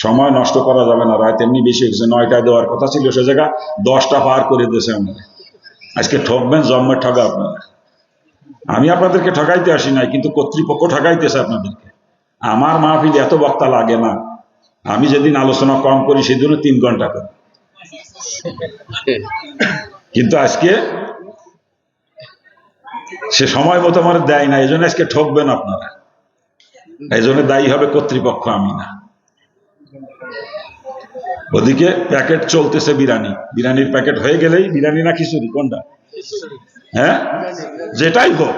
সময় নষ্ট করা যাবে না, রাত এমনি বেশি হয়েছে, 9টায় দেওয়ার কথা ছিল, সে জায়গা 10টা পার করে দিয়েছে। আমরা আজকে ঠকবেন, জন্মের ঠকা আপনারা। আমি আপনাদেরকে ঠকাইতে আসি নাই, কিন্তু কর্তৃপক্ষ ঠকাইতেছে আপনাদেরকে। আমার মাহফিল এত বক্তা লাগে না, আমি যেদিন আলোচনা কম করি সেদিন 3 ঘন্টা করি, কিন্তু আজকে সে সময় মতো আমার দেয় না, এই জন্য আজকে ঠকবেন আপনারা, এই জন্য দায়ী হবে কর্তৃপক্ষ, আমি না। ওদিকে প্যাকেট চলতেছে বিরিয়ানির প্যাকেট হয়ে গেলেই, বিরিয়ানি না খিচুড়ি কোনটা, হ্যাঁ যেটাই হোক,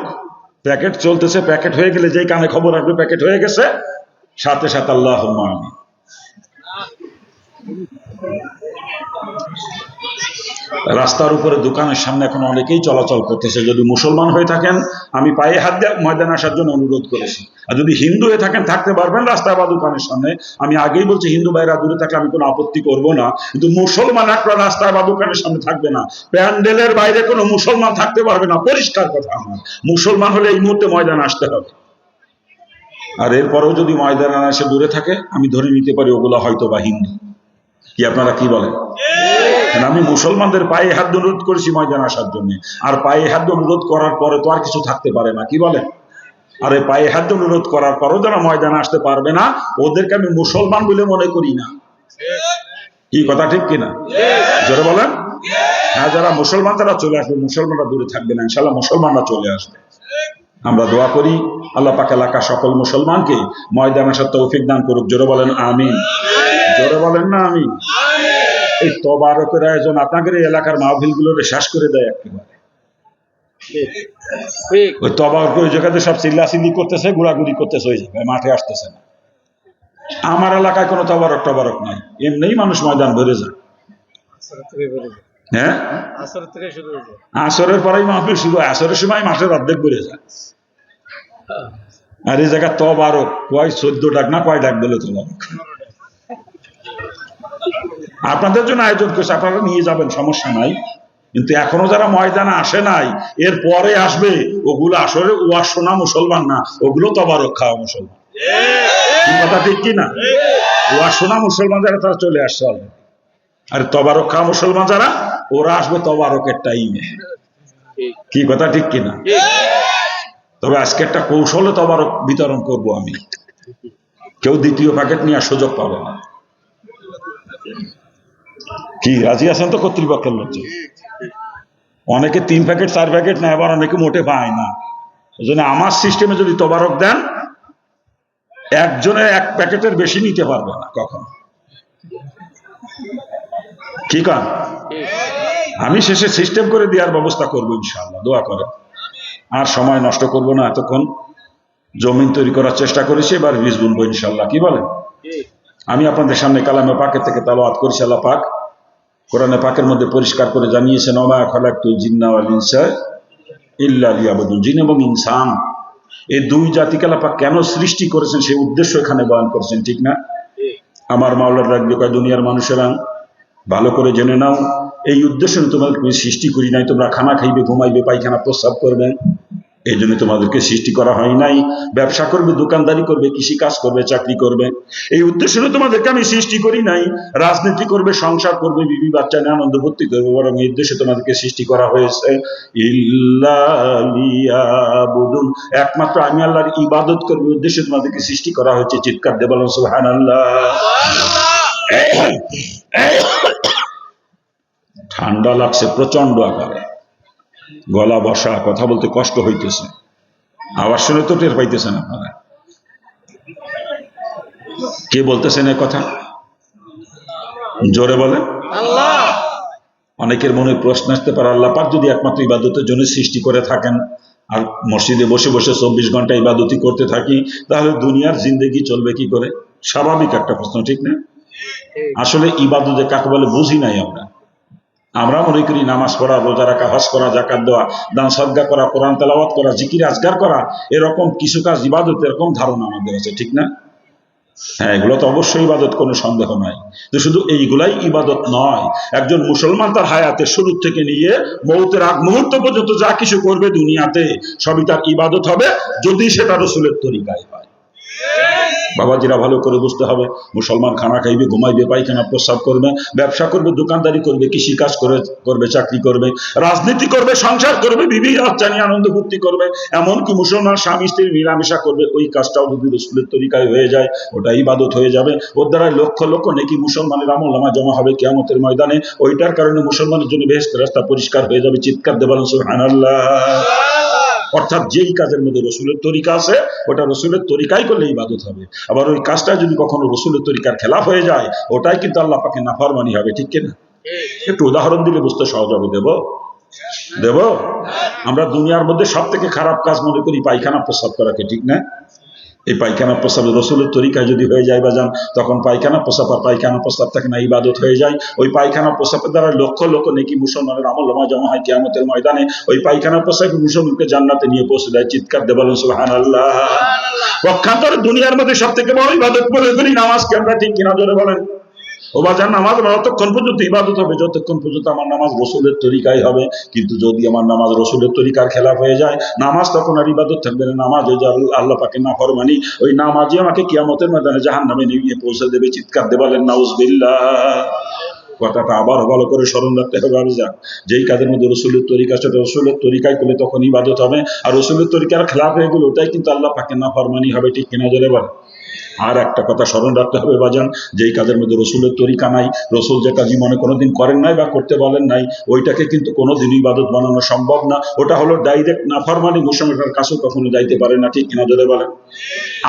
প্যাকেট চলতেছে, প্যাকেট হয়ে গেলে যেই কানে খবর আসবে প্যাকেট হয়ে গেছে, সাথে সাথে আল্লাহুম্মা আমিন। রাস্তার উপরে দোকানের সামনে এখন অনেকেই চলাচল করতেছে। যদি মুসলমান হয়ে থাকেন আমি পায়ে হাত দিয়ে ময়দানে আসার জন্য অনুরোধ করেছি, আর যদি হিন্দু হয়ে থাকেন থাকতে পারবেন রাস্তায় বা দোকানের সামনে। আমি আগেই বলছি হিন্দু ভাইরা দূরে থাকলে আমি কোনো আপত্তি করব না, কিন্তু মুসলমান একটা রাস্তায় বা দোকানের সামনে থাকবে না, প্যান্ডেলের বাইরে কোনো মুসলমান থাকতে পারবে না, পরিষ্কার কথা। আমার মুসলমান হলে এই মুহূর্তে ময়দানে আসতে হবে। আর এরপরেও যদি ময়দানে এসে দূরে থাকে আমি ধরে নিতে পারি ওগুলো হয়তো বা হিন্দু। কি আপনারা কি বলেন? আমি মুসলমানদের পায়ে হাত অনুরোধ করেছি ময়দানে আসার জন্য, আর পায়ে হাত অনুরোধ করার পরে তো আর কিছু থাকতে পারে না, কি বলেন? আর এই পায়ে হাত অনুরোধ করার পরও যারা ময়দানে আসতে পারবে না ওদেরকে আমি মুসলমান বলে মনে করি না। কি কথা ঠিক কিনা? জোরে বলেন। হ্যাঁ, যারা মুসলমান তারা চলে আসবে, মুসলমানরা দূরে থাকবে না, ইনশাল্লাহ মুসলমানরা চলে আসবে। আমরা দোয়া করি আল্লাহ পাক এলাকা সকল মুসলমানকে ময়দানে আসার তৌফিক দান করুক। জোরে বলেন আমিন। জোরে বলেন না আমিন। এই তবারকের আয়োজন আপনাদের এই এলাকার মাহফিল গুলোরে শেষ করে দেয় একেবারে। ওই তবারক ওই জায়গাতে সব চিল্লাচিল্লি করতেছে, ঘোরাঘুরি করতেছে, ওই জায়গায় মাঠে আসতেছে না। আমার এলাকায় কোনো তবারক নাই, এমনিই মানুষ ময়দান ভরে যায়। হ্যাঁ, আসরের পরেই মাহফিল শুরু হয়, আসরের সময় মাঠের অর্ধেক ভরে যায়। আর এই জায়গা তবারক কয় 14 ডাক না কয় ডাক বলে তবারক। আপনাদের জন্য আয়োজন করছে, আপনারা নিয়ে যাবেন, সমস্যা নাই, কিন্তু এখনো যারা ময়দানে আসে নাই এর পরে আসবে ওগুলো আসলে ওয়াজ শোনা মুসলমান না, ওগুলো তবারক খাওয়া মুসলমান। কথা ঠিক কি না? ওয়াজ শোনা মুসলমান যারা তারা চলে আসছে অলরেডি, আর তবারক খাওয়া মুসলমান যারা ওরা আসবে তবারকের টাইমে। কি কথা ঠিক কিনা? তবে আজকে একটা কৌশলে তবারক বিতরণ করব আমি, কেউ দ্বিতীয় প্যাকেট নেওয়ার সুযোগ পাবে না। কি রাজি আছেন তো কর্তৃপক্ষের লোকজন? অনেকে 3 প্যাকেট 4 প্যাকেট নেয়, আবার অনেকে মোটে পায় না। ওই জন্য আমার সিস্টেমে যদি তবারক দেন একজনে 1 প্যাকেটের বেশি নিতে পারবে না কখন। কি কারণ আমি শেষে সিস্টেম করে দেওয়ার ব্যবস্থা করবো ইনশাআল্লাহ, দোয়া করে। আর সময় নষ্ট করব না, এতক্ষণ জমিন তৈরি করার চেষ্টা করেছি, এবার বীজ বুনবো ইনশাআল্লাহ। কি বলেন? আমি আপনাদের সামনে কালামে পাকের থেকে তেলাওয়াত করেছি। আল্লাহ পাক কোরআনে পাকের মধ্যে পরিষ্কার করে জানিয়েছেন, ওমা খালাকতুল জিন্না ওয়াল ইনসা ইল্লা লিয়াবুদুন। জিন এবং ইনসান এই 2 জাতিকে আল্লাহ পাক কেন সৃষ্টি করেছেন সেই উদ্দেশ্য এখানে বয়ান করেছেন, ঠিক না? আমার মাওলার রাজ্য কয় দুনিয়ার মানুষেরা ভালো করে জেনে নাও, এই উদ্দেশ্যে তোমাদেরকে সৃষ্টি করি নাই তোমরা খানা খাইবে, ঘুমাইবে, পায়খানা প্রস্রাব করবে, এই জন্য তোমাদেরকে সৃষ্টি করা হয় নাই। ব্যবসা করবে, দোকানদারি করবে, কৃষি কাজ করবে, চাকরি করবে, এই উদ্দেশ্যে তোমাদেরকে আমি সৃষ্টি করি নাই। রাজনীতি করবে, সংসার করবে, বিবি বাচ্চা নিয়ে আনন্দ ভর্তি করবে, বরং এই উদ্দেশ্যে তোমাদেরকে সৃষ্টি করা হয়েছে ইল্লা লিয়াবুদুন, একমাত্র আমি আল্লাহর ইবাদত করবে উদ্দেশ্যে তোমাদেরকে সৃষ্টি করা হয়েছে। চিৎকার দিয়ে বলেন সুবহানাল্লাহ। ঠান্ডা লাগছে প্রচন্ড আকারে, গলা বসা, কথা বলতে কষ্ট হইতেছে, আওয়াজ শুনে তো টের পাইতেছেন আপনারা। কে বলতেছেন এই কথা? জোরে বলেন। আল্লাহ। অনেকের মনে প্রশ্ন আসতে পারে, আল্লাহ পাক যদি একমাত্র ইবাদতের জন্য সৃষ্টি করে থাকেন আর মসজিদে বসে বসে 24 ঘন্টা ইবাদতি করতে থাকি, তাহলে দুনিয়ার জিন্দেগি চলবে কি করে? স্বাভাবিক একটা প্রশ্ন, ঠিক না? আসলে ইবাদতে কাকে বলে বুঝি নাই আমরা। আমরা মনে করি নামাজ পড়া, রোজা রাখা, হজ করা, যাকাত দেওয়া, দান সদকা করা, কোরআন তেলাওয়াত করা, জিকির আজকার করা, এরকম কিছু কাজ ইবাদত, এরকম ধারণা আমাদের আছে, ঠিক না? হ্যাঁ, এগুলো তো অবশ্যই ইবাদত, কোনো সন্দেহ নাই। তো শুধু এইগুলাই ইবাদত নয়, একজন মুসলমান তার হায়াতের শুরু থেকে নিয়ে মৌতের আগ মুহূর্ত পর্যন্ত যা কিছু করবে দুনিয়াতে সবই তার ইবাদত হবে, যদি সেটা রাসূলের তরিকায় হয়। বাবাজিরা ভালো করে বুঝতে হবে, মুসলমান খানা খাইবে, ঘুমাইবে, পায়খানা প্রস্রাব করবে, ব্যবসা করবে, দোকানদারি করবে, কৃষি কাজ করবে, চাকরি করবে, রাজনীতি করবে, সংসার করবে, বিবি বাচ্চা নিয়ে আনন্দ ফুর্তি করবে, এমনকি মুসলমান স্বামী স্ত্রীর মিলামেশা করবে। ওই কাজটাও যদি রসুলের তরিকায় হয়ে যায়, ওটা ইবাদত হয়ে যাবে। ওর দ্বারা লক্ষ লক্ষ নেকি মুসলমানের আমলনামায় জমা হবে কিয়ামতের ময়দানে। ওইটার কারণে মুসলমানের জন্য বেহেশতের রাস্তা পরিষ্কার হয়ে যাবে। চিৎকার দিয়ে বলেন সুবহানাল্লাহ। অর্থাৎ যেই কাজের মধ্যে রসুলের তরিকা আছে, ওটা রসুলের তরিকাই করলে ইবাদত হবে। আবার ওই কাজটা যদি কখনো রসুলের তরিকার খেলাফ হয়ে যায়, ওটাই কিন্তু আল্লাহ পাকের নাফরমানি হবে। ঠিক কিনা? একটু উদাহরণ দিলে বুঝতে সহজ হবে। দেব আমরা দুনিয়ার মধ্যে সব থেকে খারাপ কাজ মনে করি পায়খানা প্রস্রাব করাকে, ঠিক না? এই পায়খানা প্রস্রাব রসুলের তরিকায় যদি হয়ে যায় বাজান, তখন পায়খানা প্রস্রাব আর পায়খানা প্রস্রাব থাকে না, ইবাদত হয়ে যায়। ওই পায়খানা প্রস্রাবের দ্বারা লক্ষ লক্ষ নেকি মুসলমানের আমলনামায় জমা হয় কিয়ামতের ময়দানে। ওই পায়খানা প্রস্রাব মুসলমানকে জান্নাতে নিয়ে পৌঁছে দেয়। চিৎকার দিয়ে বলেন সুবহানাল্লাহ। পক্ষান্তরে দুনিয়ার মধ্যে সব থেকে বড় ইবাদত মনে করি নামাজকে আমরা, ঠিক কিনা? জোরে বলেন। ও বাজান, নামাজ ততক্ষণ পর্যন্ত ইবাদত হবে যতক্ষণ পর্যন্ত আমার নামাজ রসুলের তরিকায় হবে। কিন্তু যদি আমার নামাজ রসুলের তরিকার খেলাফ হয়ে যায়, নামাজ তখন আর ইবাদত থাকবে না, নামাজ হয়ে যাবে আল্লাহ পাকের নাফরমানি। ওই নামাজই আমাকে কিয়ামতের ময়দানে জাহান্নামে নিয়ে পৌঁছে দেবে। চিৎকার দিয়ে বলেন নাউজুবিল্লাহ। কথাটা আবার ভালো করে স্মরণ রাখতে হবে। আমি যাক, যেই কাজের মধ্যে রসুলের তরিকা, সেটা রসুলের তরিকায় করলে তখন ইবাদত হবে। আর রসুলের তরিকার খেলাফ হয়ে গেলে ওটাই কিন্তু আল্লাহ পাকের নাফরমানি হবে। ঠিক কিনা? জোরে বলেন। আর একটা কথা স্মরণ রাখতে হবে বাজান, যেই কাজের মধ্যে রসুলের তরিকা নাই, রসুল যে কাজই মনে কোনোদিন করেন নাই বা করতে বলেন নাই, ওইটাকে কিন্তু কোনোদিন ইবাদত বানানো সম্ভব না। ওটা হলো ডাইরেক্ট নাফরমানি, মুসলমানের কাছেও কখনো যাইতে পারে না। ঠিক কিনা? জোরে বলেন।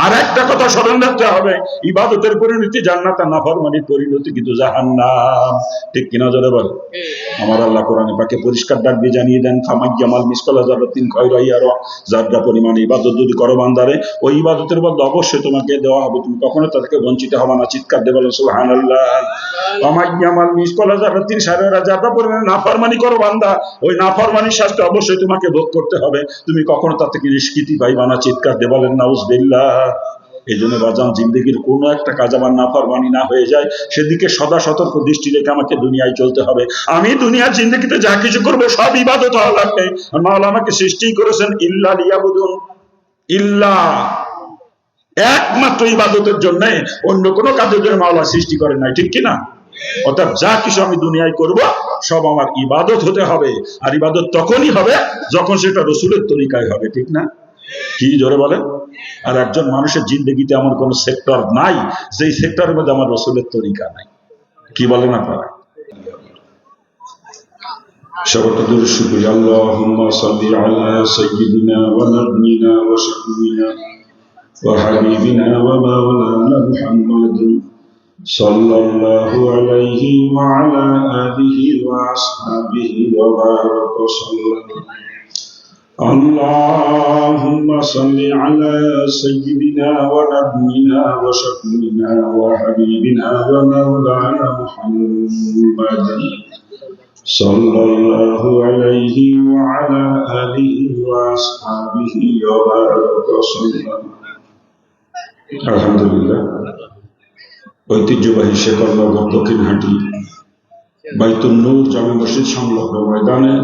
আর একটা কথা স্মরণ রাখতে হবে, ইবাদতের পরিণতি জান্নাত, আর নাফরমানির পরিণতি কিন্তু জাহান্নাম। ঠিক কিনা? জোরে বলেন। আমার আল্লাহ কোরআনে পাকে পরিষ্কার ডাক দিয়ে জানিয়ে দেন, ফামাইয়ামাল মিসকালা যারাতিন খায়রান ইয়ারা, যারা পরিমাণে ইবাদত যদি করো বান্দারে, ওই ইবাদতের বদলে অবশ্যই তোমাকে দেওয়া হবে, তুমি কখনো তাদেরকে বঞ্চিত হবে না। চিৎকার দিয়ে বলেন সুবহানাল্লাহ। ফামাইয়ামাল মিসকালা যারাতিন শাররা, যারা পরিমাণে নাফরমানি করো বান্দা, ওই নাফরমানির শাস্তি অবশ্যই তোমাকে ভোগ করতে হবে, তুমি কখনো তার থেকে নিষ্কৃতি পাইবা না। চিৎকার দিয়ে বলেন নাউজুবিল্লাহ। এই জন্য বাজান, জিন্দগির কোনো একটা কাজ আমার নাফরমানি না হয়ে যায়, সেদিকে সদা সতর্ক দৃষ্টি রেখে আমাকে দুনিয়ায় চলতে হবে। আমি দুনিয়ার জিন্দগিতে যা কিছু করবো সব ইবাদত হওয়া লাগবে। মাওলা আমাকে সৃষ্টি করেছেন ইল্লা লিয়াবুদুন, ইল্লা একমাত্র ইবাদতের জন্য, অন্য কোনো কাজের জন্য মাওলা সৃষ্টি করেন নাই। ঠিক কিনা? অর্থাৎ যা কিছু আমি দুনিয়ায় করব সব আমার ইবাদত হতে হবে। আর ইবাদত তখনই হবে যখন সেটা রসুলের তরিকায় হবে। ঠিক না? কি জোরে বলেন। আর একজন মানুষের জিন্দগিতে এমন কোন সেক্টর নাই যেই সেক্টরের মধ্যে আমার রসুলের তরিকা নাই। কি বলেন আপনারা? সবটা দূর শুকরিয়া। আল্লাহুম্মা সাল্লি আলা সাইয়্যিদিনা ওয়া নাবিয়িনা ওয়া শাফিঈনা ওয়া হাবিবিনা ওয়া মাওলানা মুহাম্মাদিন সাল্লাল্লাহু আলাইহি ওয়া আলা আলিহি ওয়া আসহাবিহি ওয়া বারাকা সাল্লাল্লাহু। اللهم صل على سيدنا ونبينا وشفيعنا وحبيبنا ومولانا محمد صلى الله عليه وعلى آله وأصحابه وبارك وسلم। আলহামদুলিল্লাহ। ঐতিহ্যবাহী শেখরনগর দক্ষিণহাটি বাইতুন নূর জামে মসজিদ সংলগ্ন ময়দানে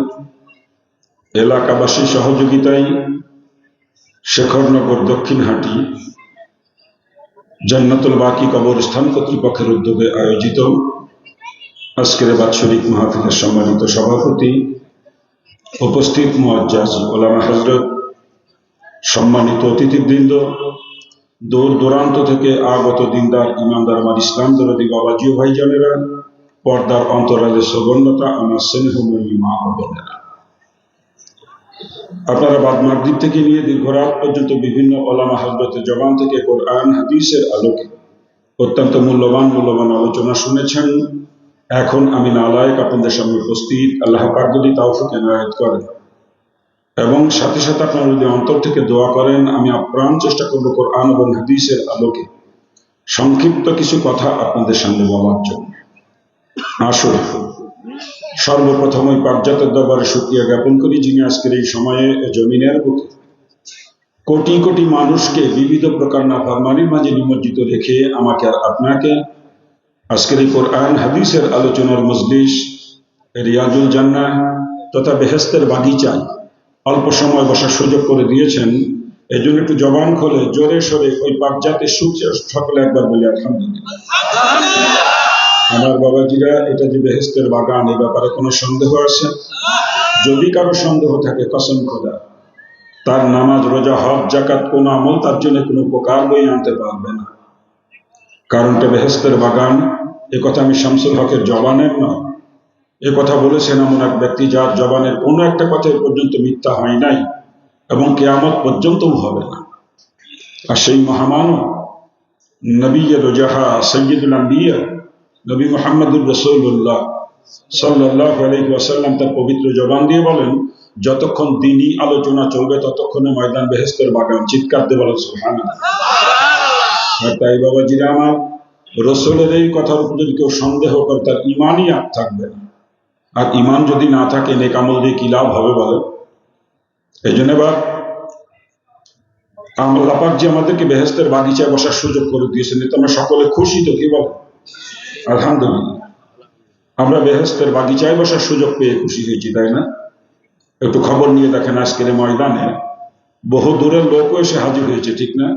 এলাকাবাসীর সহযোগিতায় শেখরনগর দক্ষিণহাটি জান্নাতুল বাকি কবরস্থান কর্তৃপক্ষের উদ্যোগে আয়োজিত আজকের বাৎসরিক মাহফিলের সম্মানিত সভাপতি, উপস্থিত মুআজ্জাজ ওলামা হযরত, সম্মানিত অতিথিবৃন্দ, দূর দূরান্ত থেকে আগত দিনদার ইমানদার আমার ইসলাম দরদি বাবাজি ও ভাইজানেরা, পর্দার অন্তরালের সবর্ণতা, আমার স্নেহময়ী মা ও বোনেরা, আপনারা বাদ মাগরিব থেকে নিয়ে দীর্ঘ রাত পর্যন্ত বিভিন্ন ওলামা হযরতের জবান থেকে কোরআন হাদিসের আলোকে অত্যন্ত মূল্যবান আলোচনা শুনেছেন। এখন আমি নালায়েক আপনাদের সামনে উপস্থিত। আল্লাহ পাক যদি তৌফিক এনায়েত করেন এবং সাথে সাথে আপনারা যদি অন্তর থেকে দোয়া করেন, আমি আপ্রাণ চেষ্টা করব কোরআন এবং হাদিসের আলোকে সংক্ষিপ্ত কিছু কথা আপনাদের সামনে বলার জন্য। আসুন সর্বপ্রথম ওই পাকজাতের দরবারে শুকরিয়া জ্ঞাপন করি, যিনি আজকের এই সময়ে জমিনের বুকে কোটি কোটি মানুষকে বিবিধ প্রকার নাফরমানির মাঝে নিমজ্জিত রেখে আমাকে আর আপনাকে আজকের এই কোরআন হাদিসের আলোচনার মজলিস, রিয়াজুল জান্নাহ তথা বেহেশতের বাগিচায় অল্প সময় বসার সুযোগ করে দিয়েছেন। এই জন্য একটু জবান খোলে জোরে সরে ওই পাক জাতের সুখ সকলে একবার বলি আলহামদুলিল্লাহ। আমার বাবাজিরা, এটা যে বেহেশতের বাগান, এই ব্যাপারে কোনো সন্দেহ আছে? যদি কারো সন্দেহ থাকে, কসম খোদা, তার নামাজ, রোজা, হজ, জাকাত, কোন আমল তার জন্য কোনো উপকার বই আনতে পারবে না। কারণটা বেহেশতের বাগান, এ কথা আমি শামসুল হকের জবানের নয়, এ কথা বলেছেন এমন এক ব্যক্তি যার জবানের কোনো একটা কথা পর্যন্ত মিথ্যা হয় নাই এবং কিয়ামত পর্যন্তও হবে না। আর সেই মহামানব নবী রোজাহা সৈয়দুল আম্বিয়া নবী মুহাম্মদুর রাসূলুল্লাহ সাল্লাল্লাহু আলাইহি ওয়াসাল্লাম তার পবিত্র জবান দিয়ে বলেন, যতক্ষণ দ্বীনি আলোচনা চলবে ততক্ষণে ময়দান বেহেশতের বাগান। চিৎকার দিয়ে বলেন সুবহানাল্লাহ। আর তাই বাবাজিরা আমার, রসুলের এই কথার উপর যদি কেউ সন্দেহ করে, তার ইমানই আর থাকবে না। আর ইমান যদি না থাকে, নেক আমল দিয়ে কি লাভ হবে বলে? এই জন্য এবার আল্লাহ পাক যে আমাদেরকে বেহেশতের বাগিচায় বসার সুযোগ করে দিয়েছেন, এতে আমরা সকলে খুশি তো, কি বল? আলহামদুলিল্লাহ। আমরা বেহেশতের বাগিচায় বসার সুযোগ পেয়ে খুশি হয়েছি, তাই না? একটু খবর নিয়ে দেখেন, আজকের ময়দানে বহু দূরের লোকও এসে হাজির হয়েছে, ঠিক না?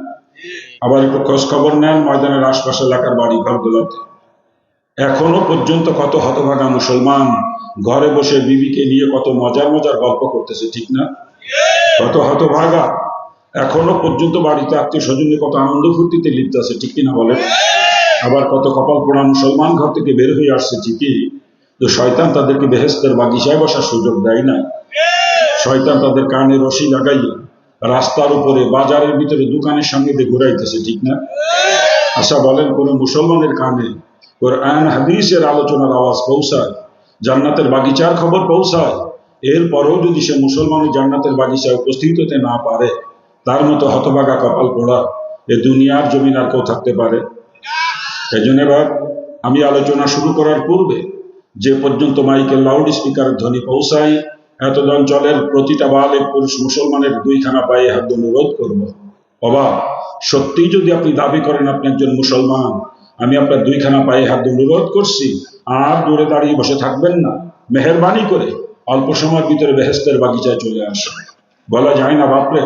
আবার একটু খোঁজ খবর নেন ময়দানের আশপাশে এলাকার বাড়ি ঘরগুলোতে, এখনো পর্যন্ত কত হতভাগা মুসলমান ঘরে বসে বিবিকে নিয়ে কত মজার মজার গল্প করতেছে, ঠিক না? কত হতভাগা এখনো পর্যন্ত বাড়িতে আত্মীয় স্বজন কত আনন্দ ফুর্তিতে লিপ্ত আছে, ঠিক কিনা বলে? আবার কত কপাল পোড়া মুসলমান ঘর থেকে বের হয়ে আসছে, ঠিকই, তো শয়তান তাদেরকে বেহেশতের বাগিচায় বসার সুযোগ দেয় না। শয়তান তাদের কানে রশি লাগাইয়া রাস্তার উপরে, বাজারের ভিতরে, দোকানের সামনে দিয়ে ঘুরাইতেছে, ঠিক না? আচ্ছা বলেন, কোন মুসলমানের কানে কোরআন হাদিসের আলোচনার আওয়াজ পৌঁছায়, জান্নাতের বাগিচার খবর পৌঁছায়, এরপরেও যদি সে মুসলমান জান্নাতের বাগিচায় উপস্থিত হতে না পারে, তার মতো হতভাগা কপাল পোড়া এ দুনিয়ার জমিন আর কেউ থাকতে পারে? এই জন্য এবার আমি আলোচনা শুরু করার পূর্বে যে পর্যন্ত মাইকের লাউড স্পিকারের ধ্বনি পৌঁছায়, এত অঞ্চলের প্রতিটা বালেগ পুরুষ মুসলমানের দুইখানা পায়ে হাত অনুরোধ করব, বাবা সত্যি যদি আপনি দাবি করেন আপনি একজন মুসলমান, আমি আপনার দুইখানা পায়ে হাত অনুরোধ করছি, আর দূরে দাঁড়িয়ে বসে থাকবেন না, মেহেরবানি করে অল্প সময়ের ভিতরে বেহেশতের বাগিচায় চলে আসে। বলা যায় না বাপরে,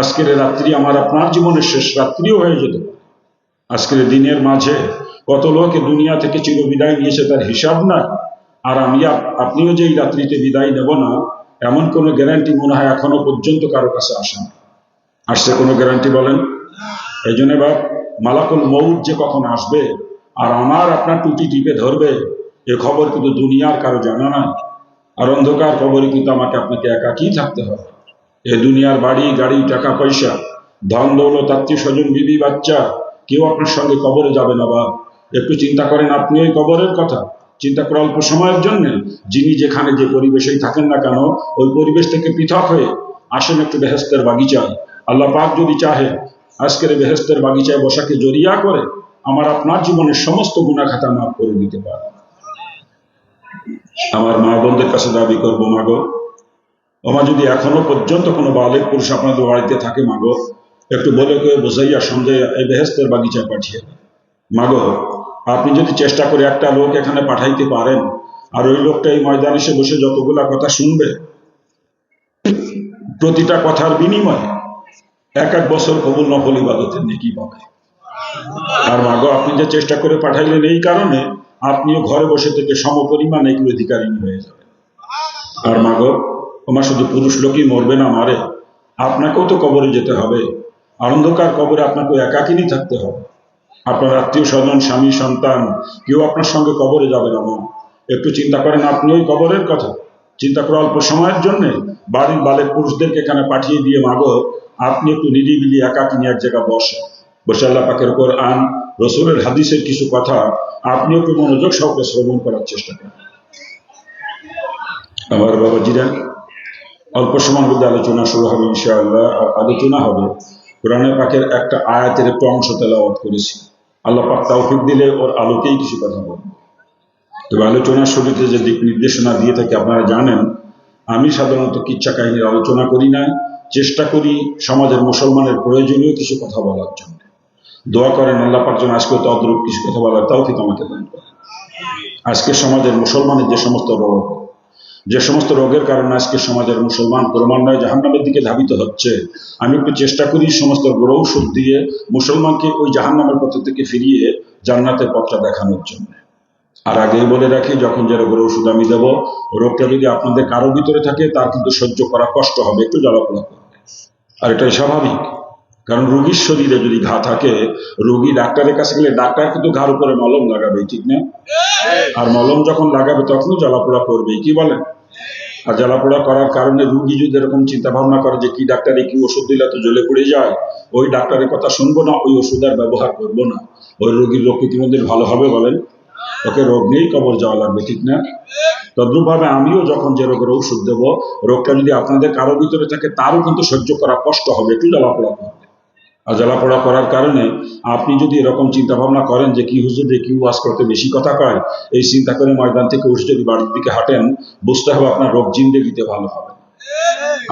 আজকের রাত্রি আমার আপনার জীবনের শেষ রাত্রিও হয়ে যেতে পারে। আজকের দিনের মাঝে কত লোকে দুনিয়া থেকে চিরবিদায় নিয়েছে, তার হিসাব নাই। আর আমি আপনিও যে এই রাত্রিতে বিদায় নেব না, এমন কোনো গ্যারান্টি মনে হয় এখনো পর্যন্ত কারো কাছে আসে না। আসছে কোনো গ্যারান্টি বলেন? এই জন্য এবার মালাকুল মউত যে কখন আসবে আর আমার আপনার টুটি টিপে ধরবে, এ খবর কিন্তু দুনিয়ার কারো জানা নাই। আর অন্ধকার খবরে কিন্তু আমাকে আপনাকে একাকী থাকতে হবে। এ দুনিয়ার বাড়ি গাড়ি, টাকা পয়সা, ধন দৌলত, আত্মীয় স্বজন, বিবি বাচ্চা, কেউ আপনার সঙ্গে কবরে যাবে না। বা একটু চিন্তা করেন, আপনি ওই কবরের কথা চিন্তা করে অল্প সময়ের জন্য যিনি যেখানে যে পরিবেশেই থাকেন না কেন, ওই পরিবেশ থেকে পৃথক হয়ে আসেন একটু বেহেশতের বাগিচায়। আল্লাহ পাক যদি চাহে, আজকের বেহেশতের বাগিচায় বসাকে জড়িয়া করে আমার আপনার জীবনের সমস্ত গুনাহ খাতা মাফ করে দিতে পারে। আমার মা বোনদের কাছে দাবি করবো, মাগো ওমা, যদি এখনো পর্যন্ত কোনো বালেক পুরুষ আপনাদের বাড়িতে থাকে, মাগো একটু বলে কেউ বোঝাইয়া সন্দেহ এই বেহেশতের বাগিচায় পাঠিয়ে দেন। মাগো আপনি যদি চেষ্টা করে একটা লোক এখানে পাঠাইতে পারেন, আর ওই লোকটা এই ময়দানে এসে বসে যতগুলা কথা শুনবে, প্রতিটা কথার বিনিময়ে এক এক বছর কবুল নফল ইবাদতের নেকি পাবে। আর মাগো আপনি যে চেষ্টা করে পাঠাইলেন, এই কারণে আপনিও ঘরে বসে থেকে সমপরিমাণ নেকির অধিকারী হয়ে যাবেন। আর মাগো তোমার শুধু পুরুষ লোকই মরবে না, মারে আপনাকেও তো কবরে যেতে হবে। অন্ধকার কবরে আপনাকে একাকিনী থাকতে হবে। আপনার আত্মীয় স্বজন, স্বামী, সন্তান কেউ আপনার সঙ্গে কবরে যাবে না। মা একটু চিন্তা করেন, আপনি ওই কবরের কথা চিন্তা করে অল্প সময়ের জন্য বাড়ির বালেক পুরুষদেরকে এখানে পাঠিয়ে দিয়ে, মাগো আপনি একটু নিরিবিলি একাকিনী এক জায়গা বসে আল্লাহ পাকের কোরআন, রসুলের হাদিসের কিছু কথা আপনি একটু মনোযোগ সহকারে শ্রবণ করার চেষ্টা করেন। আমার বাবাজিরা, অল্প সময়ের মধ্যে আলোচনা শুরু হবে ইনশাআল্লাহ। আর আলোচনা হবে কোরআনের পাকের একটা আয়াতের একটু অংশ তেলাওয়াত করেছি। আল্লাহ পাক তৌফিক দিলে ওর আলোকেই কিছু কথা বলবো। তবে আলোচনার শুরুতে যে দিক নির্দেশনা দিয়ে থাকে আপনারা জানেন, আমি সাধারণত কিচ্ছা কাহিনীর আলোচনা করি না, চেষ্টা করি সমাজের মুসলমানের প্রয়োজনীয় কিছু কথা বলার জন্য। দোয়া করেন আল্লাহ পাক যেন আজকে তদ্রূপ কিছু কথা বলার তৌফিক আমাকে দান করেন। আজকে সমাজের মুসলমানের যে সমস্ত রোগ, যে সমস্ত রোগের কারণে আজকে সমাজের মুসলমান ক্রমান্বয়ে জাহান্নামের দিকে ধাবিত হচ্ছে, আমি একটু চেষ্টা করি সমস্ত ঔষধ দিয়ে মুসলমানকে ওই জাহান্নামের পথ থেকে ফিরিয়ে জান্নাতের পথটা দেখানোর জন্য। আর আগেই বলে রাখি, যখন যে রোগের ওষুধ আমি দেব, রোগটা যদি আপনাদের কারো ভিতরে থাকে তার কিন্তু সহ্য করা কষ্ট হবে, একটু জ্বালাপোড়া করবে। আর এটাই স্বাভাবিক, কারণ রোগীর শরীরে যদি ঘা থাকে, রোগী ডাক্তারের কাছে গেলে ডাক্তার কিন্তু ঘাড় উপরে মলম লাগাবে, ঠিক না? আর মলম যখন লাগাবে তখনও জ্বালাপোড়া করবে, কি বলেন? আর জ্বালাপোড়া করার কারণে রুগী যদি এরকম চিন্তা ভাবনা করে যে কি ডাক্তারে কি ওষুধ দিলে তো জ্বলে পড়ে যায়, ওই ডাক্তারের কথা শুনবো না, ওই ওষুধ আর ব্যবহার করবো না। ওই রোগীর রোগ কি কোনোদিন ভালো হবে বলেন? ওকে রোগ নিয়েই কবর যাওয়া লাগবে, ঠিক না? তদ্রুপ ভাবে আমিও যখন যে রোগের ওষুধ দেবো, রোগটা যদি আপনাদের কারো ভিতরে থাকে তারও কিন্তু সহ্য করা কষ্ট হবে, একটু জ্বালাপোড়া করবে। আর জ্বালাপোড়া করার কারণে আপনি যদি এরকম চিন্তা ভাবনা করেন যে কি হুজুর রে কি ওয়াজ করতে বেশি কথা কয়, এই চিন্তা করে ময়দান থেকে উঠে যদি বাড়ির দিকে হাঁটেন, বুঝতে হবে আপনার রোগ জিন্দেগিতে ভালো হবে।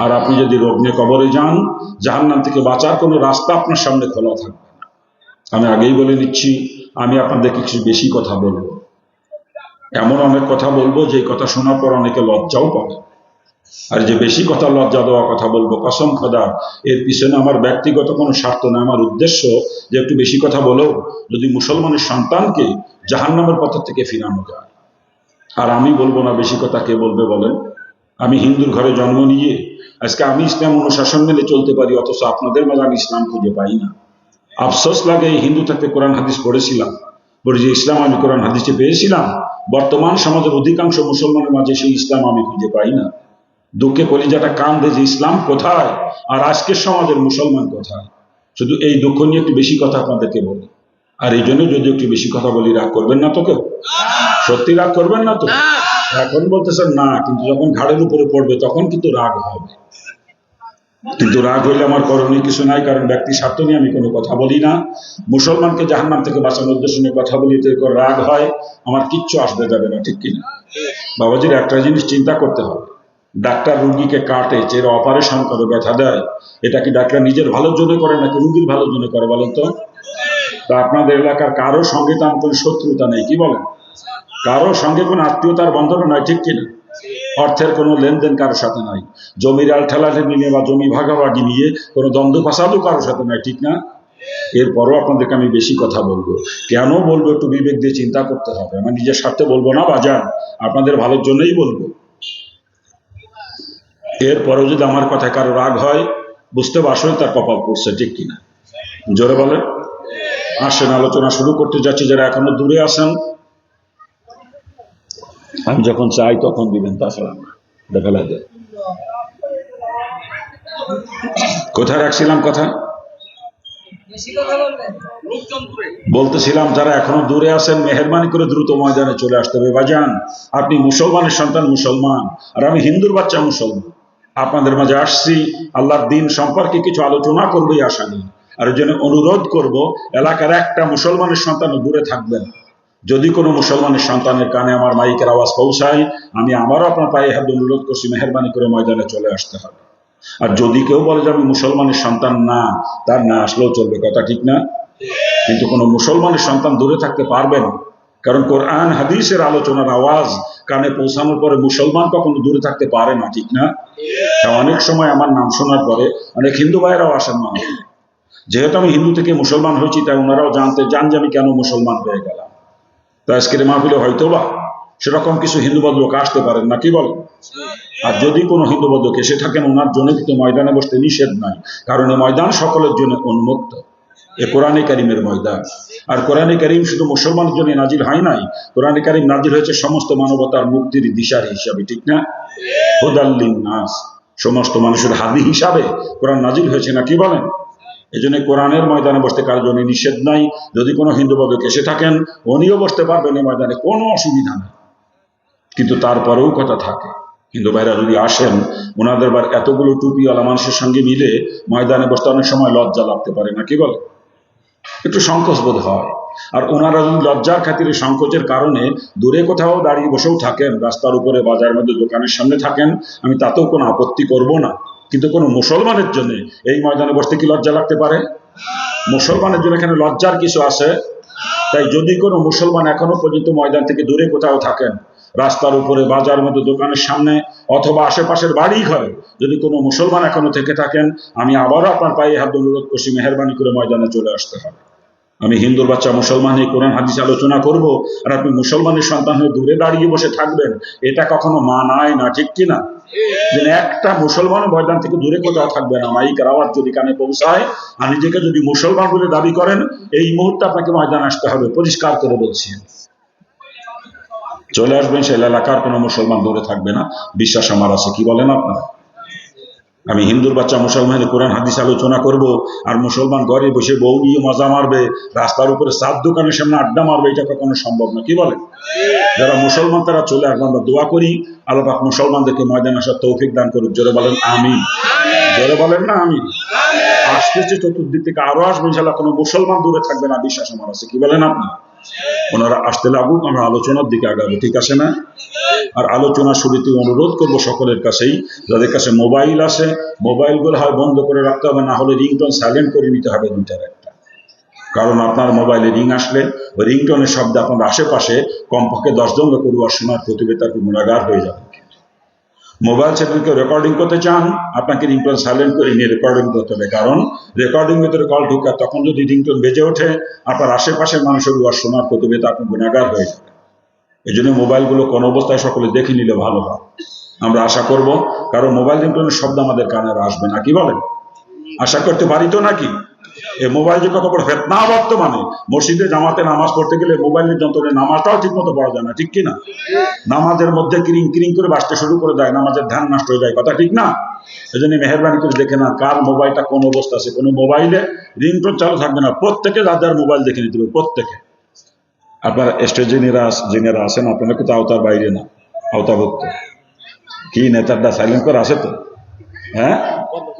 আর আপনি যদি রোগ নিয়ে কবরে যান, জাহান্নাম থেকে বাঁচার কোনো রাস্তা আপনার সামনে খোলা থাকবে না। আমি আগেই বলে নিচ্ছি, আমি আপনাদেরকে কিছু বেশি কথা বলবো, এমন অনেক কথা বলবো যে কথা শোনার পর অনেকে লজ্জাও পাবে। আর যে বেশি কথা লজ্জা দেওয়া কথা বলবো, কসম খোদা, এর পিছনে আমার ব্যক্তিগত কোনো স্বার্থ না। আমার উদ্দেশ্য যে একটু বেশি কথা বলেও যদি মুসলমানের সন্তানকে জাহান্নামের পথ থেকে ফিরানো যায়। আর আমি বলবো না বেশি কথা, কে বলবে বলেন? আমি হিন্দুর ঘরে জন্ম নিয়ে আজকে আমি ইসলাম অনুশাসন মেনে চলতে পারি, অথচ আপনাদের মাঝে আমি ইসলাম খুঁজে পাই না। আফসোস লাগে, এই হিন্দু থাকতে কোরআন হাদিস পড়েছিলাম, বলে যে ইসলাম আমি কোরআন হাদিসে পেয়েছিলাম, বর্তমান সমাজের অধিকাংশ মুসলমানের মাঝে সেই ইসলাম আমি খুঁজে পাই না। দুঃখে কলিজাটা কান্দে যে ইসলাম কোথায় আর আজকের সমাজের মুসলমান কোথায়। শুধু এই দুঃখ নিয়ে একটু বেশি কথা আপনাদেরকে বলি। আর এই জন্য যদি একটু বেশি কথা বলি, রাগ করবেন না তো? কেউ সত্যি রাগ করবেন না তো? এখন বলতেছেন না, কিন্তু যখন ঘাড়ের উপরে পড়বে তখন কিন্তু রাগ হবে। কিন্তু রাগ হইলে আমার করণীয় কিছু নাই, কারণ ব্যক্তি স্বার্থ নিয়ে আমি কোনো কথা বলি না। মুসলমানকে জাহান্নাম থেকে বাঁচানোর উদ্দেশ্য নিয়ে কথা বলি, তো রাগ হয়, আমার কিচ্ছু আসবে যাবে না, ঠিক কিনা? বাবাজির একটা জিনিস চিন্তা করতে হবে, ডাক্তার রুগীকে কাটে, চেয়ে অপারেশন করে, ব্যথা দেয়, এটা কি ডাক্তার নিজের ভালোর জন্য করে নাকি রুগীর ভালোর জন্য করে বলেন তো? তা আপনাদের এলাকার কারো সঙ্গে তো আমার কোনো শত্রুতা নেই, কি বলেন? কারো সঙ্গে কোনো আত্মীয়তার বন্ধন নয়, ঠিক কিনা? অর্থের কোনো লেনদেন কারোর সাথে নাই, জমির আল ঠেলাঠেলি নিয়ে বা জমি ভাগাভাগি নিয়ে কোনো দ্বন্দ্ব ফাসাদও কারোর সাথে নাই, ঠিক না? এরপরও আপনাদেরকে আমি বেশি কথা বলবো, কেন বলবো একটু বিবেক দিয়ে চিন্তা করতে হবে। আমার নিজের স্বার্থে বলবো না বাজান, আপনাদের ভালোর জন্যই বলবো। এরপরেও যদি আমার কথায় কারো রাগ হয়, বুঝতে পারছেন তার কপাল পড়ছে, ঠিক কিনা? জোরে বলেন। আসেন, আলোচনা শুরু করতে যাচ্ছি। যারা এখনো দূরে আছেন, আমি যখন চাই তখন দিবেন, তাছাড়া দেখা লাগে। কোথায় রাখছিলাম কথা? বলতেছিলাম যারা এখনো দূরে আছেন, মেহরবানি করে দ্রুত ময়দানে চলে আসতে হবে। বাজান, আপনি মুসলমানের সন্তান মুসলমান, আর আমি হিন্দুর বাচ্চা মুসলমান। আপনাদের মাঝে আসছি আল্লাহর দিন সম্পর্কে কিছু আলোচনা করবোই আশা নেই। আর ওই জন্য অনুরোধ করব, এলাকার একটা মুসলমানের সন্তান দূরে থাকবেন। যদি কোনো মুসলমানের সন্তানের কানে আমার মাইকের আওয়াজ পৌঁছায়, আমি আমারও আপনার পায়ে হাত অনুরোধ করছি, মেহরবানি করে ময়দানে চলে আসতে হবে। আর যদি কেউ বলে যে আমি মুসলমানের সন্তান না, তার না আসলেও চলবে, কথা ঠিক না? কিন্তু কোনো মুসলমানের সন্তান দূরে থাকতে পারবে না, কারণ কোরআন হাদিসের আলোচনার আওয়াজ কানে পৌঁছানোর পরে মুসলমান কখনো দূরে থাকতে পারে না, ঠিক না? অনেক সময় আমার নাম শোনার পরে অনেক হিন্দু ভাইয়েরাও আসেন না। যেহেতু আমি হিন্দু থেকে মুসলমান হয়েছি, তাই ওনারাও জানতে চান যে আমি কেন মুসলমান হয়ে গেলাম। তো আজকের মাহফিলে হয়তো বা সেরকম কিছু হিন্দু বদলোক আসতে পারেন না, কি বলেন? আর যদি কোনো হিন্দু বদলোক এসে থাকেন, ওনার জন্য কিন্তু ময়দানে বসতে নিষেধ নাই, কারণ এই ময়দান সকলের জন্য উন্মুক্ত। এ কোরআনে কারিমের ময়দান। আর কোরআনে কারিম শুধু মুসলমানের জন্য নাজিল হয় নাই, কোরআনে কারিম নাজিল হয়েছে সমস্ত মানবতার মুক্তির দিশারি হিসাবে, ঠিক না? হুদাল লিন্নাস, সমস্ত মানুষের হাদি হিসাবে কোরআন নাজিল হয়েছে না, কি বলেন? এই জন্য কোরআনের ময়দানে বসতে কারোর জন্য নিষেধ নাই। যদি কোনো হিন্দু বদক এসে থাকেন, উনিও বসতে পারবেন এই ময়দানে, কোনো অসুবিধা নেই। কিন্তু তারপরেও কথা থাকে, হিন্দু ভাইরা যদি আসেন, ওনাদের বার এতগুলো টুপিওয়ালা মানুষের সঙ্গে মিলে ময়দানে বসতে অনেক সময় লজ্জা লাগতে পারে না, কি বলে? একটু সংকোচ বোধ হয়। আর ওনারা যদি লজ্জার খাতিরে সংকোচের কারণে দূরে কোথাও দাঁড়িয়ে বসেও থাকেন, রাস্তার উপরে, বাজারের মধ্যে, দোকানের সামনে থাকেন, আমি তাতেও কোনো আপত্তি করব না। কিন্তু কোনো মুসলমানের জন্য এই ময়দানে বসতে কি লজ্জা লাগতে পারে? মুসলমানের জন্য এখানে লজ্জার কিছু আছে? তাই যদি কোনো মুসলমান এখনো পর্যন্ত ময়দান থেকে দূরে কোথাও থাকেন, রাস্তার উপরে, বাজার মধ্যে, দোকানের সামনে অথবা আশেপাশের বাড়ি ঘরে যদি কোনো মুসলমান এখনো থেকে থাকেন, আমি আবারও আপনার পায়ে হাত অনুরোধ করছি, মেহেরবানি করে ময়দানে চলে আসতে হবে। আমি হিন্দুর বাচ্চা মুসলমান হয়ে কোরআন হাদিস আলোচনা করব, আর আপনি মুসলমানের সন্তান হয়ে দূরে দাঁড়িয়ে বসে থাকবেন, এটা কখনো মানায় না, ঠিক কিনা? যে একটা মুসলমান ময়দান থেকে দূরে কোথাও থাকবে না। মাইকের আওয়াজ যদি কানে পৌঁছায় আর নিজেকে যদি মুসলমান বলে দাবি করেন, এই মুহূর্তে আপনাকে ময়দান আসতে হবে, পরিষ্কার করে বলছি। চলে আসবেন, সেই এলাকার কোনো মুসলমান দূরে থাকবে না, বিশ্বাস আমার আছে। কি বলেন আপনারা? আমি হিন্দুর বাচ্চা মুসলমানের কোরআন হাদিস আলোচনা করব, আর মুসলমান ঘরে বসে বউ নিয়ে মজা মারবে, রাস্তার উপরে চার দোকানের সামনে আড্ডা মারবে, এটা কখনো সম্ভব না। কি বলেন? যারা মুসলমান তারা চলে আসবে, আমরা দোয়া করি আল্লাহ পাক মুসলমানদেরকে ময়দান আসার তৌফিক দান করুক। জোরে বলেন আমিন। জোরে বলেন না আমিন। আসতেছে চতুর্দিক থেকে আরো আসবে ইনশাআল্লাহ, কোনো মুসলমান দূরে থাকবে না, বিশ্বাস আমার আছে। কি বলেন আপনি? ওনারা আসতে লাগুক, আমরা আলোচনার দিকে আগাবো, ঠিক আছে না? আর আলোচনা শুরুতে অনুরোধ করব সকলের কাছেই, যাদের কাছে মোবাইল আছে, মোবাইলগুলো হয় বন্ধ করে রাখতে হবে, না হলে রিংটোন সাইলেন্ট করে নিতে হবে দুইটার একটা। কারণ আপনার মোবাইলে রিং আসলে ওই রিংটোনের শব্দ আপনার আশেপাশে কমপক্ষে 10 জন লোক শোনার প্রতিবেদন গুণাগার হয়ে যাবে। মোবাইল সেখানে কেউ রেকর্ডিং করতে চান, আপনাকে রিংটোন সাইলেন্ট করে নিয়ে রেকর্ডিং করতে হবে। কারণ রেকর্ডিং ভিতরে কল ঢুকা, তখন যদি রিংটোন বেজে ওঠে, আপনার আশেপাশের মানুষের শোনার প্রতিবেদন আপনি গুণাগার হয়ে যাবে। এই জন্য মোবাইলগুলো কোন অবস্থায় সকলে দেখে নিলে ভালো হয়, আমরা আশা করব। কারণ মোবাইল রিংটোনের শব্দ আমাদের কানে আসবে না। কি বলেন? আশা করতে পারি তো নাকি? এই মোবাইল যে কত বড় ফেতনা বর্তমানে, মসজিদে জামাতে নামাজ পড়তে গেলে মোবাইলের যন্ত্রে নামাজটাও ঠিক মতো পড়া যায় না, ঠিক কিনা? নামাজের মধ্যে কিরিং কিরিং করে বাঁচতে শুরু করে দেয়, নামাজের ধ্যান নষ্ট হয়ে যায়, কথা ঠিক না? এই জন্য মেহরবানি করে দেখে না কার মোবাইলটা কোন অবস্থা আছে। কোনো মোবাইলে রিংটোন চালু থাকবে না, প্রত্যেকে যার মোবাইল দেখে নিতে হবে, প্রত্যেকে। আপনার স্টেজে যিনারা আছেন, আপনারা কিন্তু আওতার বাইরে না, আওতাভুক্ত। কি নেতারটা সাইলেন্ট করে আছে তো? হ্যাঁ,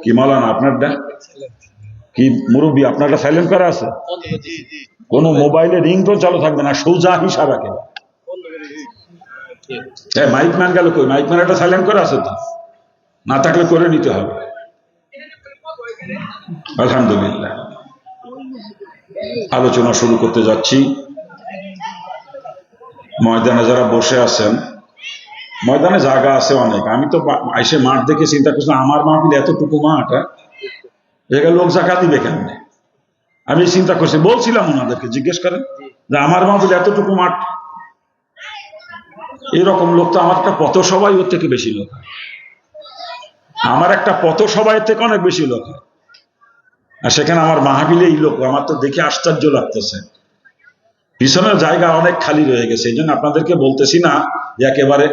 কি মালান আপনারটা? কি মুরব্বী আপনারটা সাইলেন্ট করা আছে? কোন মোবাইলে রিংটোন চালু থাকবে না, সোজা হিসাব একেবারে। মাইক ম্যান গেল কই? মাইক ম্যান একটা সাইলেন্ট করা আছে তো? না থাকলে করে নিতে হবে। আলহামদুলিল্লাহ, আলোচনা শুরু করতে যাচ্ছি। ময়দানে যারা বসে আছেন, ময়দানে জায়গা আছে অনেক। আমি তো এসে মাঠ দেখে চিন্তা করছিলাম, আমার মাহফিল এতটুকু মাঠ, জায়গায় লোক জায়গা দিবে কেমনে? আমি চিন্তা করছি, বলছিলাম ওনাদেরকে, জিজ্ঞেস করেন যে আমার মাহফিল এতটুকু মাঠ, এরকম লোক তো আমার একটা পথসভায় ওর থেকে বেশি লোক হয়, আমার একটা পথসভায় থেকে অনেক বেশি লোক হয়, আর সেখানে আমার মাহফিলে এই লোক। আমার তো দেখে আশ্চর্য লাগতেছে, পিছনের জায়গা অনেক খালি রয়ে গেছে। এই জন্য আপনাদেরকে বলতেছি না যে একেবারে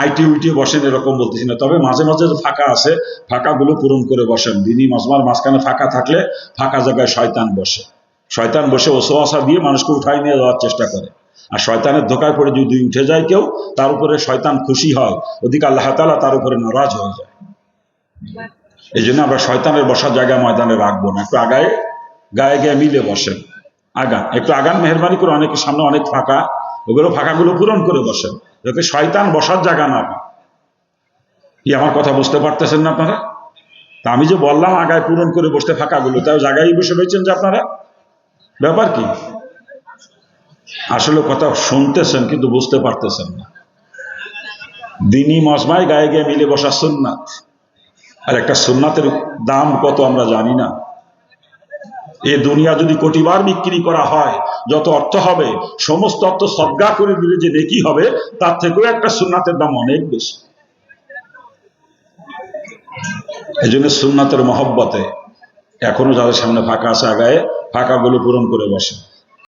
আইটি উইটি বসেন, এরকম বলতেছি না। তবে মাঝে মাঝে ফাঁকা আছে, ফাঁকাগুলো পূরণ করে বসেন। দিনই মজমার মাঝখানে ফাঁকা থাকলে ফাঁকা জায়গায় শয়তান বসে, শয়তান বসে ওসোয়াশা দিয়ে মানুষকে উঠাই নিয়ে যাওয়ার চেষ্টা করে। আর শয়তানের ধোকায় পড়ে যদি উঠে যায় কেউ, তার উপরে শয়তান খুশি হয়, ওদিকে আল্লাহ তাআলা তার উপরে নারাজ হয়ে যায়। এই জন্য আমরা শয়তানের বসার জায়গা ময়দানে রাখবো না, একটু আগায় গায়ে গায়ে মিলে বসেন। আগান, একটু আগান মেহরবানি করে। অনেকের সামনে অনেক ফাঁকা, ওগুলো ফাঁকাগুলো পূরণ করে বসেন, যাতে শয়তান বসার জায়গা না পায়। কি আমার কথা বুঝতে পারতেছেন না আপনারা? তা আমি যে বললাম আগায় পূরণ করে বসতে ফাঁকাগুলো, তাও জায়গায় বসে রয়েছেন যে আপনারা, ব্যাপার কি? আসলে কথা শুনতেছেন কিন্তু বুঝতে পারতেছেন না। দিনই মজমায় গায়ে গায়ে মিলে বসার সুন্নাত, আর একটা সুন্নাতের দাম কত আমরা জানি না। এ দুনিয়া যদি কোটিবার বিক্রি করা হয়, যত অর্থ হবে, সমস্ত অর্থ সদকা করে দিলে যে নেকি হবে, তার থেকেও একটা সুন্নাতের দাম অনেক বেশি। এই জন্য সুন্নাতের মহব্বতে এখনো যাদের সামনে ফাঁকা আছে, আগায় ফাঁকাগুলো পূরণ করে বসে।